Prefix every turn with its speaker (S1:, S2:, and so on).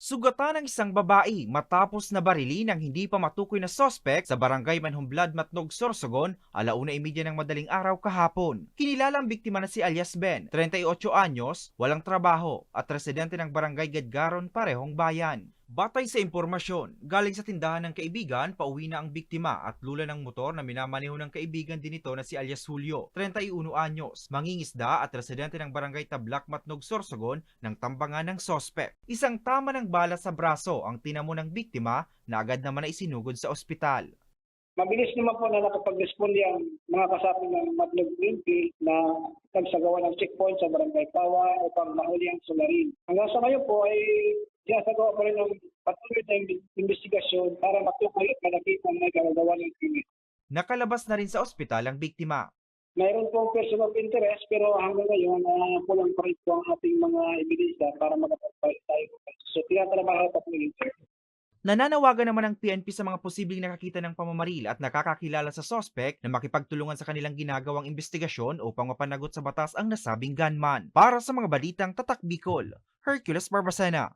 S1: Sugatan ng isang babae matapos na barilin ng hindi pa matukoy na sospek sa barangay Manhumblad, Matnog, Sorsogon, 1:30 ng madaling araw kahapon. Kinilala ang biktima na si alias Ben, 38 anyos, walang trabaho at residente ng barangay Gadgaron, Parehong Bayan. Batay sa impormasyon, galing sa tindahan ng kaibigan, pauwi na ang biktima at lula ng motor na minamaneho ng kaibigan din ito na si alias Julio, 31 anyos, mangingisda at residente ng barangay Tablak, Matnog, Sorsogon ng tambangan ng sospek. Isang tama ng bala sa braso ang tinamo ng biktima na agad naman ay sinugod sa ospital.
S2: Mabilis naman po na nakapag-responde ang mga kasapi ng Madlog PNP na nagsagawa ng checkpoint sa Barangay Pawa upang mahuli ang sularin. Hanggang sa ngayon po ay sinasagawa pa rin ng patuloy na investigasyon para matukoy at malapit ang nagagawa ng krimen.
S1: Nakalabas na rin sa ospital ang biktima.
S2: Mayroon pong person of interest pero hanggang ngayon kulang pa rin po ang ating mga ebidensya para makapagpalit tayo. So tinatrabaho pa po ito.
S1: Nananawagan naman ang PNP sa mga posibleng nakakita ng pamamaril at nakakakilala sa sospek na makipagtulungan sa kanilang ginagawang investigasyon upang mapanagot sa batas ang nasabing gunman. Para sa mga balitang Tatak Bicol, Hercules Barbacena.